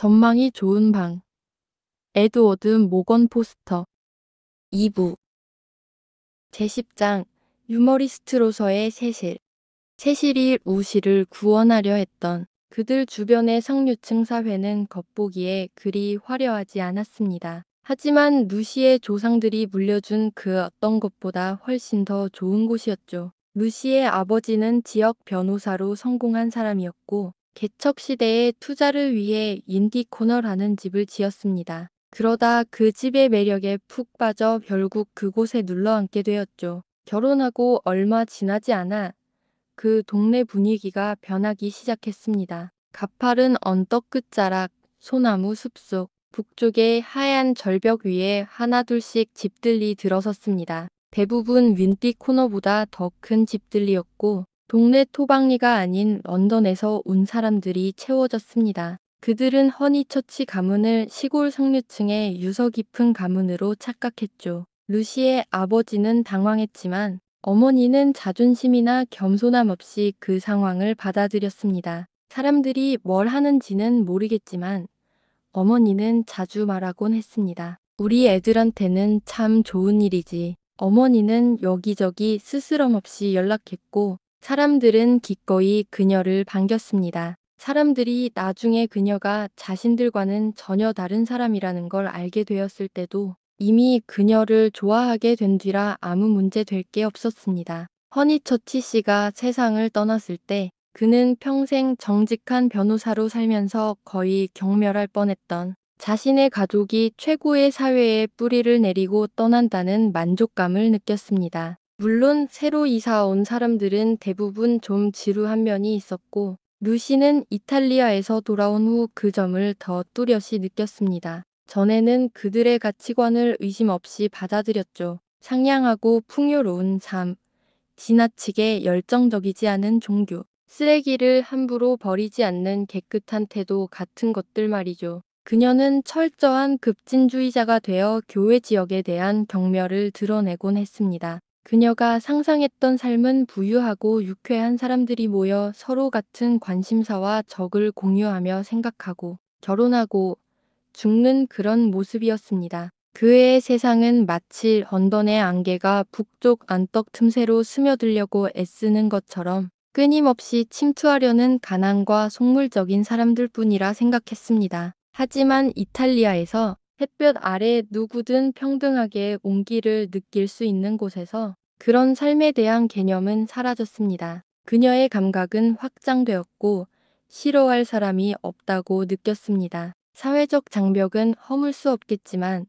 전망이 좋은 방. 에드워드 모건 포스터. 2부. 제10장. 유머리스트로서의 세실. 세실이 루시를 구원하려 했던 그들 주변의 상류층 사회는 겉보기에 그리 화려하지 않았습니다. 하지만 루시의 조상들이 물려준 그 어떤 것보다 훨씬 더 좋은 곳이었죠. 루시의 아버지는 지역 변호사로 성공한 사람이었고 개척 시대에 투자를 위해 인디코너라는 집을 지었습니다. 그러다 그 집의 매력에 푹 빠져 결국 그곳에 눌러앉게 되었죠. 결혼하고 얼마 지나지 않아 그 동네 분위기가 변하기 시작했습니다. 가파른 언덕 끝자락, 소나무 숲속, 북쪽의 하얀 절벽 위에 하나둘씩 집들이 들어섰습니다. 대부분 윈디 코너보다 더 큰 집들이었고 동네 토박이가 아닌 런던에서 온 사람들이 채워졌습니다. 그들은 허니처치 가문을 시골 상류층의 유서 깊은 가문으로 착각했죠. 루시의 아버지는 당황했지만 어머니는 자존심이나 겸손함 없이 그 상황을 받아들였습니다. 사람들이 뭘 하는지는 모르겠지만 어머니는 자주 말하곤 했습니다. 우리 애들한테는 참 좋은 일이지. 어머니는 여기저기 스스럼 없이 연락했고 사람들은 기꺼이 그녀를 반겼습니다. 사람들이 나중에 그녀가 자신들과는 전혀 다른 사람이라는 걸 알게 되었을 때도 이미 그녀를 좋아하게 된 뒤라 아무 문제 될 게 없었습니다. 허니처치 씨가 세상을 떠났을 때 그는 평생 정직한 변호사로 살면서 거의 경멸할 뻔했던 자신의 가족이 최고의 사회에 뿌리를 내리고 떠난다는 만족감을 느꼈습니다. 물론 새로 이사 온 사람들은 대부분 좀 지루한 면이 있었고 루시는 이탈리아에서 돌아온 후 그 점을 더 뚜렷이 느꼈습니다. 전에는 그들의 가치관을 의심 없이 받아들였죠. 상냥하고 풍요로운 삶, 지나치게 열정적이지 않은 종교, 쓰레기를 함부로 버리지 않는 깨끗한 태도 같은 것들 말이죠. 그녀는 철저한 급진주의자가 되어 교회 지역에 대한 경멸을 드러내곤 했습니다. 그녀가 상상했던 삶은 부유하고 유쾌한 사람들이 모여 서로 같은 관심사와 적을 공유하며 생각하고 결혼하고 죽는 그런 모습이었습니다. 그의 세상은 마치 런던의 안개가 북쪽 안떡 틈새로 스며들려고 애쓰는 것처럼 끊임없이 침투하려는 가난과 속물적인 사람들뿐이라 생각했습니다. 하지만 이탈리아에서 햇볕 아래 누구든 평등하게 온기를 느낄 수 있는 곳에서 그런 삶에 대한 개념은 사라졌습니다. 그녀의 감각은 확장되었고 싫어할 사람이 없다고 느꼈습니다. 사회적 장벽은 허물 수 없겠지만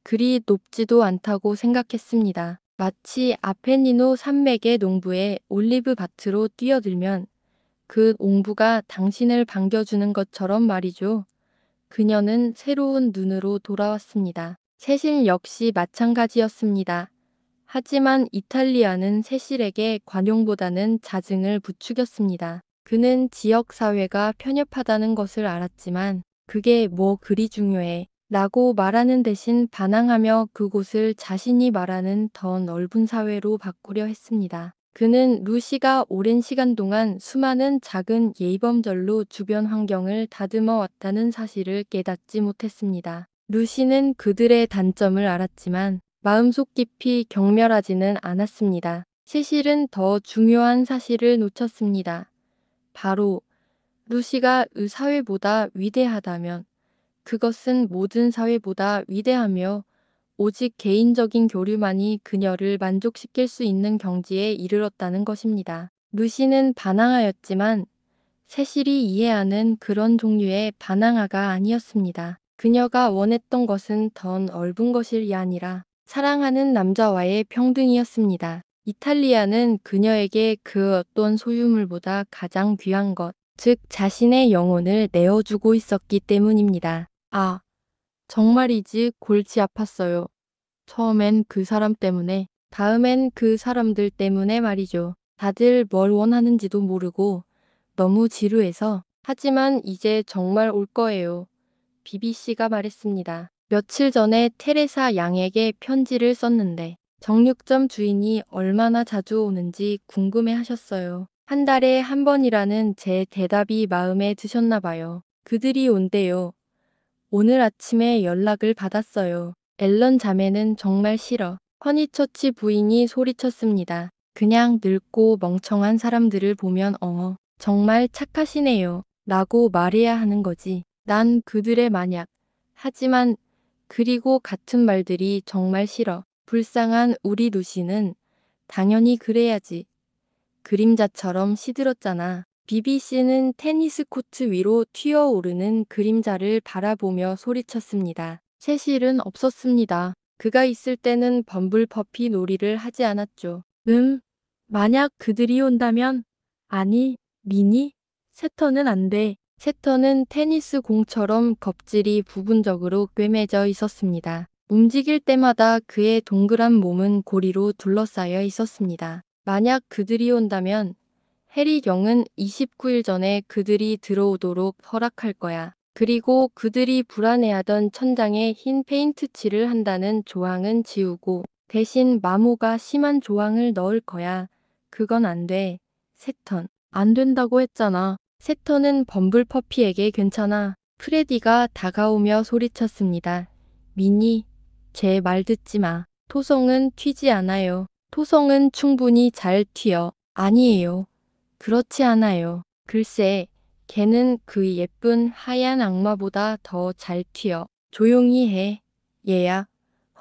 그리 높지도 않다고 생각했습니다. 마치 아펜니노 산맥의 농부의 올리브 밭으로 뛰어들면 그 옹부가 당신을 반겨주는 것처럼 말이죠. 그녀는 새로운 눈으로 돌아왔습니다. 세실 역시 마찬가지였습니다. 하지만 이탈리아는 세실에게 관용보다는 자증을 부추겼습니다. 그는 지역사회가 편협하다는 것을 알았지만 그게 뭐 그리 중요해 라고 말하는 대신 반항하며 그곳을 자신이 말하는 더 넓은 사회로 바꾸려 했습니다. 그는 루시가 오랜 시간 동안 수많은 작은 예의범절로 주변 환경을 다듬어 왔다는 사실을 깨닫지 못했습니다. 루시는 그들의 단점을 알았지만 마음속 깊이 경멸하지는 않았습니다. 세실은 더 중요한 사실을 놓쳤습니다. 바로 루시가 의 사회보다 위대하다면 그것은 모든 사회보다 위대하며 오직 개인적인 교류만이 그녀를 만족시킬 수 있는 경지에 이르렀다는 것입니다. 루시는 반항하였지만 세실이 이해하는 그런 종류의 반항아가 아니었습니다. 그녀가 원했던 것은 더 넓은 것이 아니라 사랑하는 남자와의 평등이었습니다. 이탈리아는 그녀에게 그 어떤 소유물보다 가장 귀한 것, 즉 자신의 영혼을 내어주고 있었기 때문입니다. 아, 정말이지 골치 아팠어요. 처음엔 그 사람 때문에, 다음엔 그 사람들 때문에 말이죠. 다들 뭘 원하는지도 모르고 너무 지루해서. 하지만 이제 정말 올 거예요. BBC가 말했습니다. 며칠 전에 테레사 양에게 편지를 썼는데 정육점 주인이 얼마나 자주 오는지 궁금해 하셨어요. 한 달에 한 번이라는 제 대답이 마음에 드셨나 봐요. 그들이 온대요. 오늘 아침에 연락을 받았어요. 앨런 자매는 정말 싫어. 허니처치 부인이 소리쳤습니다. 그냥 늙고 멍청한 사람들을 보면 정말 착하시네요. 라고 말해야 하는 거지. 난 그들의 만약. 하지만 그리고 같은 말들이 정말 싫어. 불쌍한 우리 루시는 당연히 그래야지. 그림자처럼 시들었잖아. BBC는 테니스 코트 위로 튀어오르는 그림자를 바라보며 소리쳤습니다. 세실은 없었습니다. 그가 있을 때는 범블퍼피 놀이를 하지 않았죠. 만약 그들이 온다면? 아니, 미니? 세터는 안 돼. 세터는 테니스 공처럼 겁질이 부분적으로 꿰매져 있었습니다. 움직일 때마다 그의 동그란 몸은 고리로 둘러싸여 있었습니다. 만약 그들이 온다면 해리 경은 29일 전에 그들이 들어오도록 허락할 거야. 그리고 그들이 불안해하던 천장에 흰 페인트 칠을 한다는 조항은 지우고 대신 마모가 심한 조항을 넣을 거야. 그건 안 돼. 세턴. 안 된다고 했잖아. 세턴은 범블퍼피에게 괜찮아. 프레디가 다가오며 소리쳤습니다. 미니, 제 말 듣지 마. 토성은 튀지 않아요. 토성은 충분히 잘 튀어. 아니에요. 그렇지 않아요. 글쎄, 걔는 그 예쁜 하얀 악마보다 더 잘 튀어. 조용히 해. 얘야.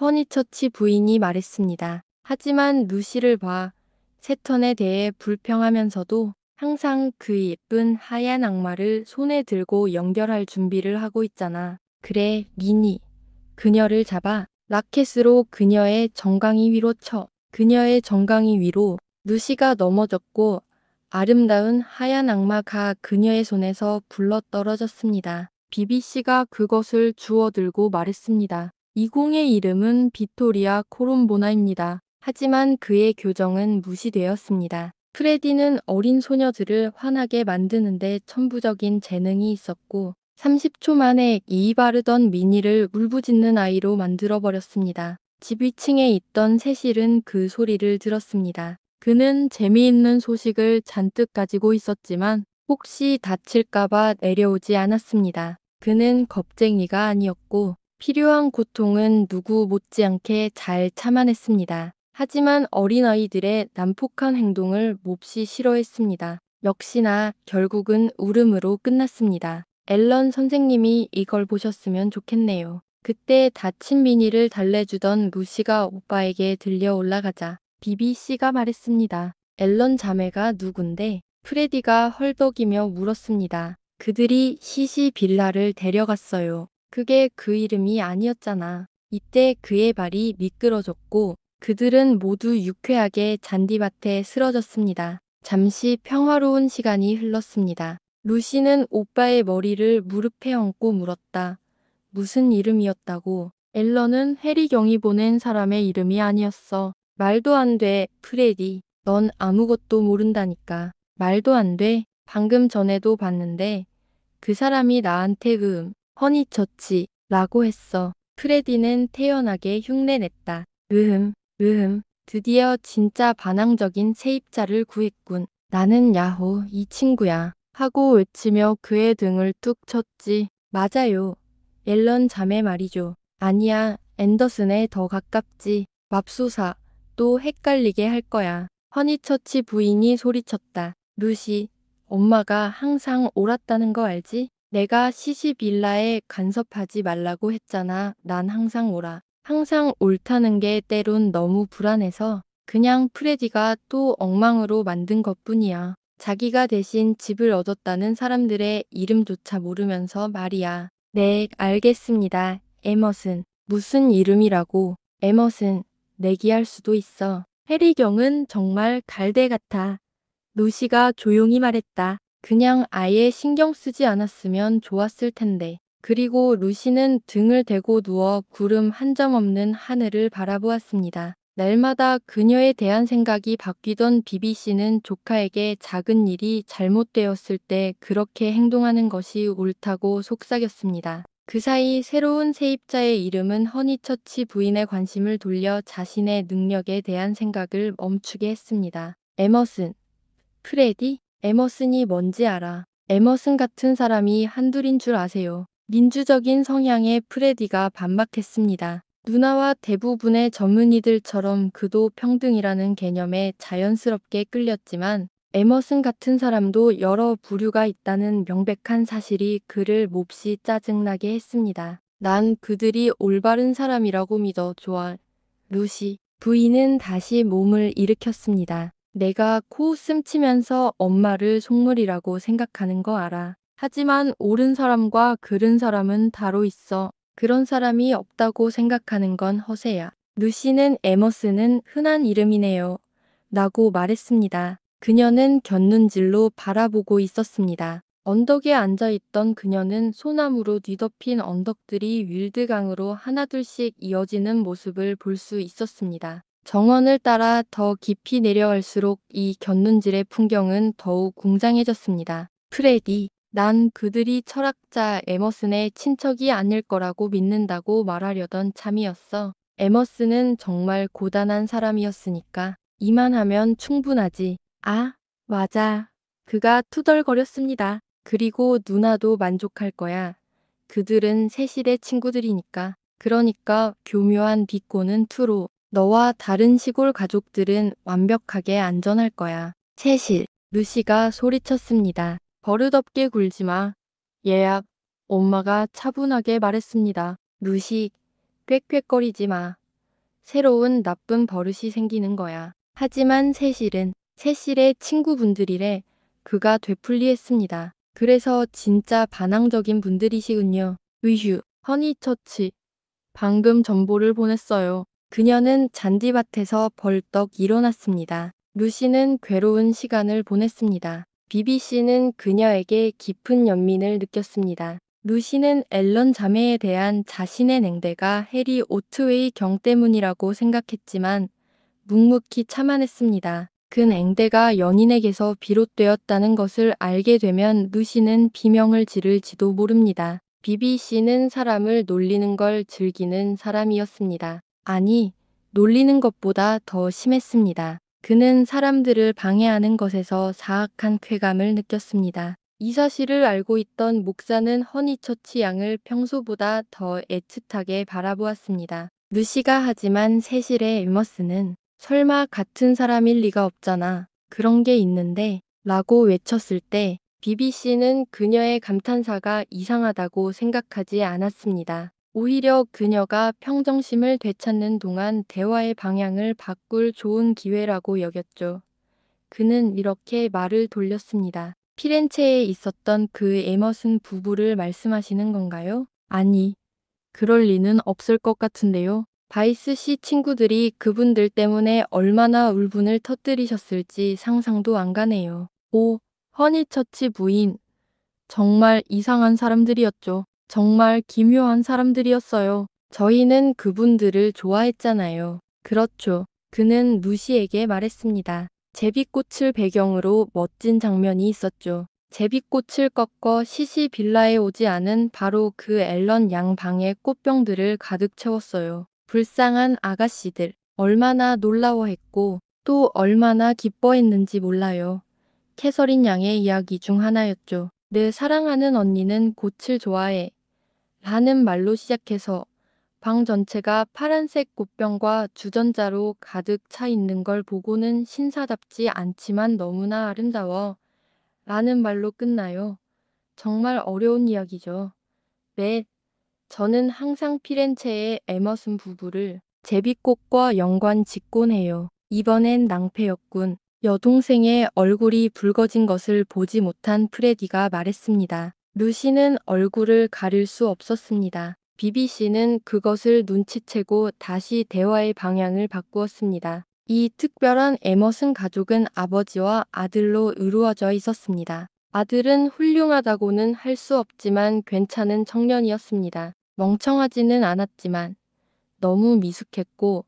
허니처치 부인이 말했습니다. 하지만 루시를 봐. 세턴에 대해 불평하면서도 항상 그 예쁜 하얀 악마를 손에 들고 연결할 준비를 하고 있잖아. 그래, 미니. 그녀를 잡아 라켓으로 그녀의 정강이 위로 쳐. 그녀의 정강이 위로 루시가 넘어졌고 아름다운 하얀 악마가 그녀의 손에서 굴러 떨어졌습니다. BBC가 그것을 주워들고 말했습니다. 이 공의 이름은 빅토리아 코롬보나입니다. 하지만 그의 교정은 무시되었습니다. 프레디는 어린 소녀들을 화나게 만드는데 천부적인 재능이 있었고 30초 만에 이의 바르던 미니를 울부짖는 아이로 만들어버렸습니다. 집 위층에 있던 세실은 그 소리를 들었습니다. 그는 재미있는 소식을 잔뜩 가지고 있었지만 혹시 다칠까봐 내려오지 않았습니다. 그는 겁쟁이가 아니었고 필요한 고통은 누구 못지않게 잘 참아냈습니다. 하지만 어린아이들의 난폭한 행동을 몹시 싫어했습니다. 역시나 결국은 울음으로 끝났습니다. 앨런 선생님이 이걸 보셨으면 좋겠네요. 그때 다친 미니를 달래주던 루시가 오빠에게 들려 올라가자 BBC가 말했습니다. 앨런 자매가 누군데? 프레디가 헐떡이며 물었습니다. 그들이 시시 빌라를 데려갔어요. 그게 그 이름이 아니었잖아. 이때 그의 발이 미끄러졌고 그들은 모두 유쾌하게 잔디밭에 쓰러졌습니다. 잠시 평화로운 시간이 흘렀습니다. 루시는 오빠의 머리를 무릎에 얹고 물었다. 무슨 이름이었다고? 앨런은 해리 경이 보낸 사람의 이름이 아니었어. 말도 안 돼, 프레디. 넌 아무것도 모른다니까. 말도 안 돼. 방금 전에도 봤는데 그 사람이 나한테 허니처치 라고 했어. 프레디는 태연하게 흉내냈다. 드디어 진짜 반항적인 세입자를 구했군. 나는 야호, 이 친구야. 하고 외치며 그의 등을 툭 쳤지. 맞아요. 앨런 자매 말이죠. 아니야, 앤더슨에 더 가깝지. 맙소사, 또 헷갈리게 할 거야. 허니처치 부인이 소리쳤다. 루시, 엄마가 항상 옳았다는 거 알지? 내가 시시빌라에 간섭하지 말라고 했잖아. 난 항상 옳아. 항상 옳다는 게 때론 너무 불안해서 그냥 프레디가 또 엉망으로 만든 것뿐이야. 자기가 대신 집을 얻었다는 사람들의 이름조차 모르면서 말이야. 네, 알겠습니다. 에머슨. 무슨 이름이라고? 에머슨. 내기할 수도 있어. 해리 경은 정말 갈대 같아. 루시가 조용히 말했다. 그냥 아예 신경 쓰지 않았으면 좋았을 텐데. 그리고 루시는 등을 대고 누워 구름 한 점 없는 하늘을 바라보았습니다. 날마다 그녀에 대한 생각이 바뀌던 BBC는 조카에게 작은 일이 잘못되었을 때 그렇게 행동하는 것이 옳다고 속삭였습니다. 그 사이 새로운 세입자의 이름은 허니처치 부인의 관심을 돌려 자신의 능력에 대한 생각을 멈추게 했습니다. 에머슨. 프레디? 에머슨이 뭔지 알아. 에머슨 같은 사람이 한둘인 줄 아세요. 민주적인 성향의 프레디가 반박했습니다. 누나와 대부분의 전문의들처럼 그도 평등이라는 개념에 자연스럽게 끌렸지만 에머슨 같은 사람도 여러 부류가 있다는 명백한 사실이 그를 몹시 짜증나게 했습니다. 난 그들이 올바른 사람이라고 믿어. 좋아. 루시 부인은 다시 몸을 일으켰습니다. 내가 코웃음 치면서 엄마를 속물이라고 생각하는 거 알아. 하지만 옳은 사람과 그른 사람은 따로 있어. 그런 사람이 없다고 생각하는 건 허세야. 루시는 에머스는 흔한 이름이네요. 라고 말했습니다. 그녀는 곁눈질로 바라보고 있었습니다. 언덕에 앉아있던 그녀는 소나무로 뒤덮인 언덕들이 윌드강으로 하나둘씩 이어지는 모습을 볼 수 있었습니다. 정원을 따라 더 깊이 내려갈수록 이 곁눈질의 풍경은 더욱 웅장해졌습니다. 프레디, 난 그들이 철학자 에머슨의 친척이 아닐 거라고 믿는다고 말하려던 참이었어. 에머슨은 정말 고단한 사람이었으니까 이만하면 충분하지. 아, 맞아. 그가 투덜거렸습니다. 그리고 누나도 만족할 거야. 그들은 세실의 친구들이니까. 그러니까 교묘한 비꼬는 투로 너와 다른 시골 가족들은 완벽하게 안전할 거야. 세실, 루시가 소리쳤습니다. 버릇없게 굴지 마. 예약, 엄마가 차분하게 말했습니다. 루시, 꽥꽥거리지 마. 새로운 나쁜 버릇이 생기는 거야. 하지만 세실의 친구분들이래. 그가 되풀이했습니다. 그래서 진짜 반항적인 분들이시군요. 으휴, 허니처치. 방금 정보를 보냈어요. 그녀는 잔디밭에서 벌떡 일어났습니다. 루시는 괴로운 시간을 보냈습니다. BBC는 그녀에게 깊은 연민을 느꼈습니다. 루시는 앨런 자매에 대한 자신의 냉대가 해리 오트웨이 경 때문이라고 생각했지만 묵묵히 참아냈습니다. 그 냉대가 연인에게서 비롯되었다는 것을 알게 되면 루시는 비명을 지를지도 모릅니다. BBC는 사람을 놀리는 걸 즐기는 사람이었습니다. 아니, 놀리는 것보다 더 심했습니다. 그는 사람들을 방해하는 것에서 사악한 쾌감을 느꼈습니다. 이 사실을 알고 있던 목사는 허니처치 양을 평소보다 더 애틋하게 바라보았습니다. 루시가 하지만 세실의 에머스는 설마 같은 사람일 리가 없잖아. 그런 게 있는데 라고 외쳤을 때 BBC는 그녀의 감탄사가 이상하다고 생각하지 않았습니다. 오히려 그녀가 평정심을 되찾는 동안 대화의 방향을 바꿀 좋은 기회라고 여겼죠. 그는 이렇게 말을 돌렸습니다. 피렌체에 있었던 그 에머슨 부부를 말씀하시는 건가요? 아니, 그럴 리는 없을 것 같은데요. 바이스 씨 친구들이 그분들 때문에 얼마나 울분을 터뜨리셨을지 상상도 안 가네요. 오, 허니처치 부인. 정말 이상한 사람들이었죠. 정말 기묘한 사람들이었어요. 저희는 그분들을 좋아했잖아요. 그렇죠. 그는 루시에게 말했습니다. 제비꽃을 배경으로 멋진 장면이 있었죠. 제비꽃을 꺾어 시시 빌라에 오지 않은 바로 그 앨런 양 방에 꽃병들을 가득 채웠어요. 불쌍한 아가씨들. 얼마나 놀라워했고 또 얼마나 기뻐했는지 몰라요. 캐서린 양의 이야기 중 하나였죠. 내 사랑하는 언니는 꽃을 좋아해. 라는 말로 시작해서 방 전체가 파란색 꽃병과 주전자로 가득 차 있는 걸 보고는 신사답지 않지만 너무나 아름다워. 라는 말로 끝나요. 정말 어려운 이야기죠. 네, 저는 항상 피렌체의 에머슨 부부를 제비꽃과 연관 짓곤 해요. 이번엔 낭패였군. 여동생의 얼굴이 붉어진 것을 보지 못한 프레디가 말했습니다. 루시는 얼굴을 가릴 수 없었습니다. BBC는 그것을 눈치채고 다시 대화의 방향을 바꾸었습니다. 이 특별한 에머슨 가족은 아버지와 아들로 이루어져 있었습니다. 아들은 훌륭하다고는 할 수 없지만 괜찮은 청년이었습니다. 멍청하지는 않았지만 너무 미숙했고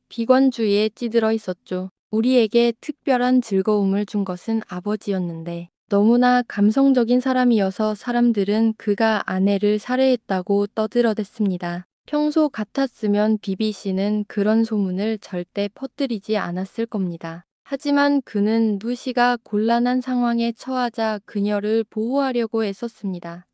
비관주의에 찌들어 있었죠. 우리에게 특별한 즐거움을 준 것은 아버지였는데 너무나 감성적인 사람이어서 사람들은 그가 아내를 살해했다고 떠들어댔습니다. 평소 같았으면 BBC는 그런 소문을 절대 퍼뜨리지 않았을 겁니다. 하지만 그는 루시가 곤란한 상황에 처하자 그녀를 보호하려고 애썼습니다.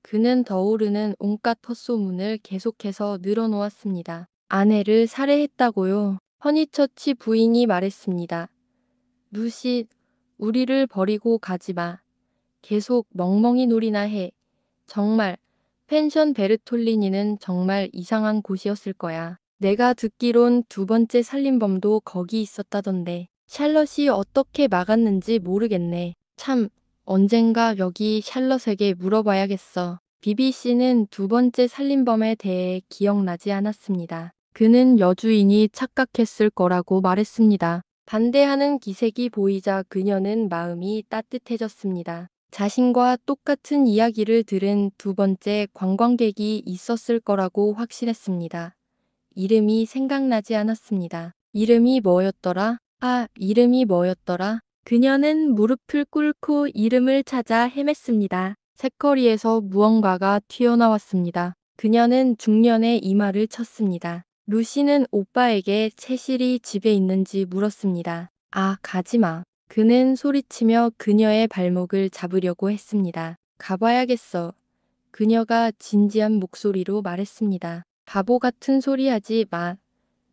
그는 더 오르는 온갖 헛소문을 계속해서 늘어놓았습니다. 아내를 살해했다고요. 허니처치 부인이 말했습니다. 루시, 우리를 버리고 가지 마. 계속 멍멍이 놀이나 해. 정말 펜션 베르톨리니는 정말 이상한 곳이었을 거야. 내가 듣기론 두 번째 살인범도 거기 있었다던데. 샬럿이 어떻게 막았는지 모르겠네. 참, 언젠가 여기 샬럿에게 물어봐야겠어. BBC는 두 번째 살인범에 대해 기억나지 않았습니다. 그는 여주인이 착각했을 거라고 말했습니다. 반대하는 기색이 보이자 그녀는 마음이 따뜻해졌습니다. 자신과 똑같은 이야기를 들은 두 번째 관광객이 있었을 거라고 확신했습니다. 이름이 생각나지 않았습니다. 이름이 뭐였더라? 이름이 뭐였더라? 그녀는 무릎을 꿇고 이름을 찾아 헤맸습니다. 새거리에서 무언가가 튀어나왔습니다. 그녀는 중년의 이마를 쳤습니다. 루시는 오빠에게 채실이 집에 있는지 물었습니다. 가지마. 그는 소리치며 그녀의 발목을 잡으려고 했습니다. 가봐야겠어. 그녀가 진지한 목소리로 말했습니다. 바보 같은 소리 하지 마.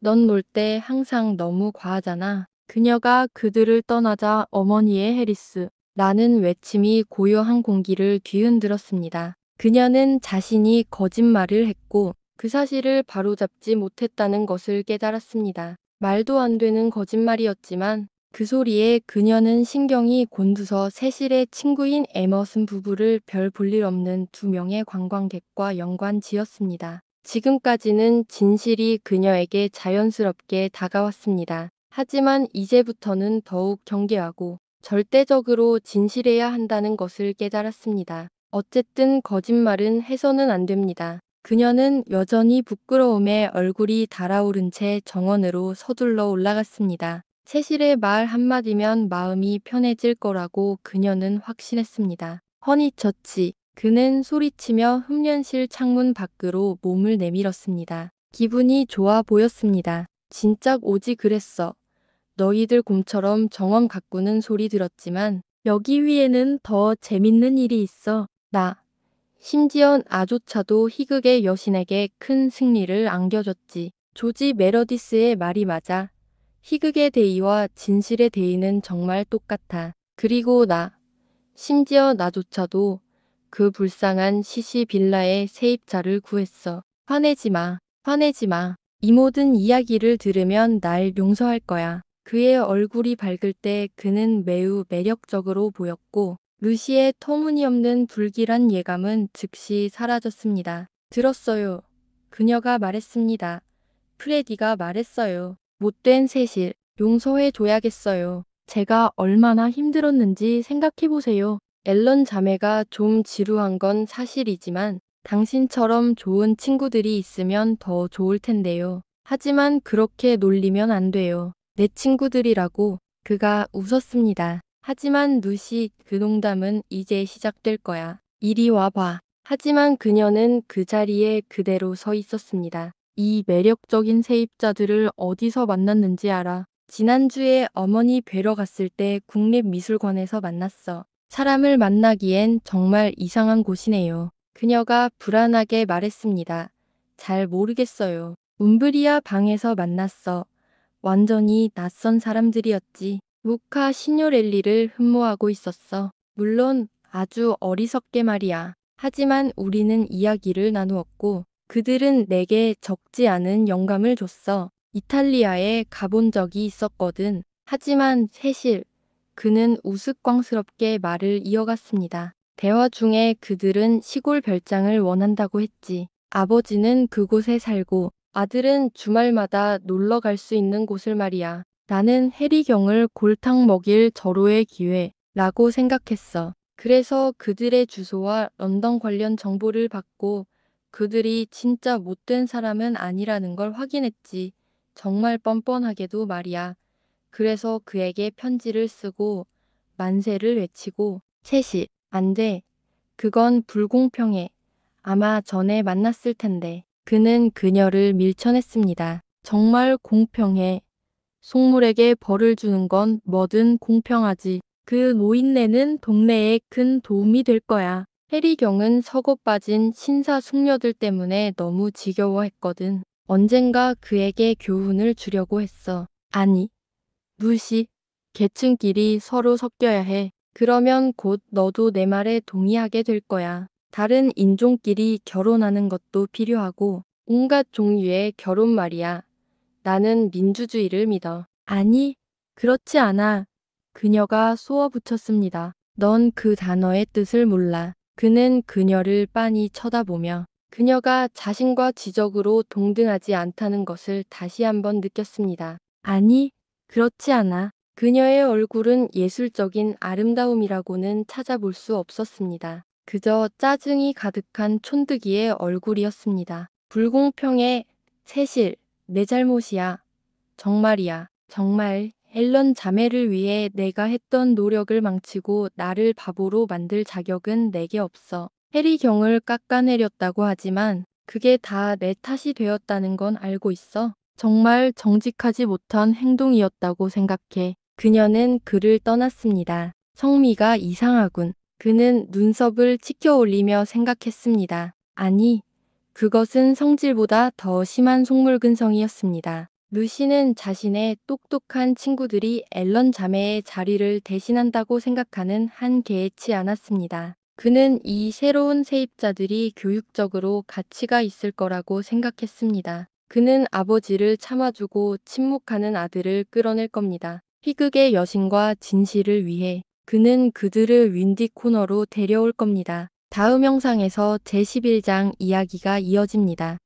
넌 놀 때 항상 너무 과하잖아. 그녀가 그들을 떠나자 어머니의 해리스. 라는 외침이 고요한 공기를 뒤흔들었습니다. 그녀는 자신이 거짓말을 했고 그 사실을 바로잡지 못했다는 것을 깨달았습니다. 말도 안 되는 거짓말이었지만 그 소리에 그녀는 신경이 곤두서 세실의 친구인 에머슨 부부를 별 볼 일 없는 두 명의 관광객과 연관지었습니다. 지금까지는 진실이 그녀에게 자연스럽게 다가왔습니다. 하지만 이제부터는 더욱 경계하고 절대적으로 진실해야 한다는 것을 깨달았습니다. 어쨌든 거짓말은 해서는 안 됩니다. 그녀는 여전히 부끄러움에 얼굴이 달아오른 채 정원으로 서둘러 올라갔습니다. 세실의 말 한마디면 마음이 편해질 거라고 그녀는 확신했습니다. 허니처치. 그는 소리치며 흡연실 창문 밖으로 몸을 내밀었습니다. 기분이 좋아 보였습니다. 진작 오지 그랬어. 너희들 곰처럼 정원 가꾸는 소리 들었지만 여기 위에는 더 재밌는 일이 있어. 심지어 나조차도 희극의 여신에게 큰 승리를 안겨줬지. 조지 메러디스의 말이 맞아. 희극의 대의와 진실의 대의는 정말 똑같아. 그리고 심지어 나조차도 그 불쌍한 시시 빌라의 세입자를 구했어. 화내지 마. 화내지 마. 이 모든 이야기를 들으면 날 용서할 거야. 그의 얼굴이 밝을 때 그는 매우 매력적으로 보였고 루시의 터무니없는 불길한 예감은 즉시 사라졌습니다. 들었어요. 그녀가 말했습니다. 프레디가 말했어요. 못된 세실, 용서해줘야겠어요. 제가 얼마나 힘들었는지 생각해보세요. 앨런 자매가 좀 지루한 건 사실이지만 당신처럼 좋은 친구들이 있으면 더 좋을 텐데요. 하지만 그렇게 놀리면 안 돼요. 내 친구들이라고. 그가 웃었습니다. 하지만 루시, 그 농담은 이제 시작될 거야. 이리 와봐. 하지만 그녀는 그 자리에 그대로 서 있었습니다. 이 매력적인 세입자들을 어디서 만났는지 알아. 지난주에 어머니 뵈러 갔을 때 국립미술관에서 만났어. 사람을 만나기엔 정말 이상한 곳이네요. 그녀가 불안하게 말했습니다. 잘 모르겠어요. 움브리아 방에서 만났어. 완전히 낯선 사람들이었지. 루카 시뇨렐리를 흠모하고 있었어. 물론 아주 어리석게 말이야. 하지만 우리는 이야기를 나누었고 그들은 내게 적지 않은 영감을 줬어. 이탈리아에 가본 적이 있었거든. 하지만 세실, 그는 우스꽝스럽게 말을 이어갔습니다. 대화 중에 그들은 시골 별장을 원한다고 했지. 아버지는 그곳에 살고 아들은 주말마다 놀러 갈 수 있는 곳을 말이야. 나는 해리경을 골탕 먹일 절호의 기회라고 생각했어. 그래서 그들의 주소와 런던 관련 정보를 받고 그들이 진짜 못된 사람은 아니라는 걸 확인했지. 정말 뻔뻔하게도 말이야. 그래서 그에게 편지를 쓰고 만세를 외치고 셋이 안 돼. 그건 불공평해. 아마 전에 만났을 텐데. 그는 그녀를 밀쳐냈습니다. 정말 공평해. 속물에게 벌을 주는 건 뭐든 공평하지. 그 노인네는 동네에 큰 도움이 될 거야. 해리 경은 서고 빠진 신사숙녀들 때문에 너무 지겨워했거든. 언젠가 그에게 교훈을 주려고 했어. 아니, 무시. 계층끼리 서로 섞여야 해. 그러면 곧 너도 내 말에 동의하게 될 거야. 다른 인종끼리 결혼하는 것도 필요하고 온갖 종류의 결혼 말이야. 나는 민주주의를 믿어. 아니, 그렇지 않아. 그녀가 쏘아붙였습니다. 넌 그 단어의 뜻을 몰라. 그는 그녀를 빤히 쳐다보며 그녀가 자신과 지적으로 동등하지 않다는 것을 다시 한번 느꼈습니다. 아니, 그렇지 않아. 그녀의 얼굴은 예술적인 아름다움이라고는 찾아볼 수 없었습니다. 그저 짜증이 가득한 촌뜨기의 얼굴이었습니다. 불공평해, 세실, 내 잘못이야. 정말이야. 정말 앨런 자매를 위해 내가 했던 노력을 망치고 나를 바보로 만들 자격은 내게 없어. 해리 경을 깎아내렸다고 하지만 그게 다 내 탓이 되었다는 건 알고 있어. 정말 정직하지 못한 행동이었다고 생각해. 그녀는 그를 떠났습니다. 성미가 이상하군. 그는 눈썹을 치켜 올리며 생각했습니다. 아니, 그것은 성질보다 더 심한 속물근성이었습니다. 루시는 자신의 똑똑한 친구들이 앨런 자매의 자리를 대신한다고 생각하는 한계에치 않았습니다. 그는 이 새로운 세입자들이 교육적으로 가치가 있을 거라고 생각했습니다. 그는 아버지를 참아주고 침묵하는 아들을 끌어낼 겁니다. 희극의 여신과 진실을 위해 그는 그들을 윈디 코너로 데려올 겁니다. 다음 영상에서 제11장 이야기가 이어집니다.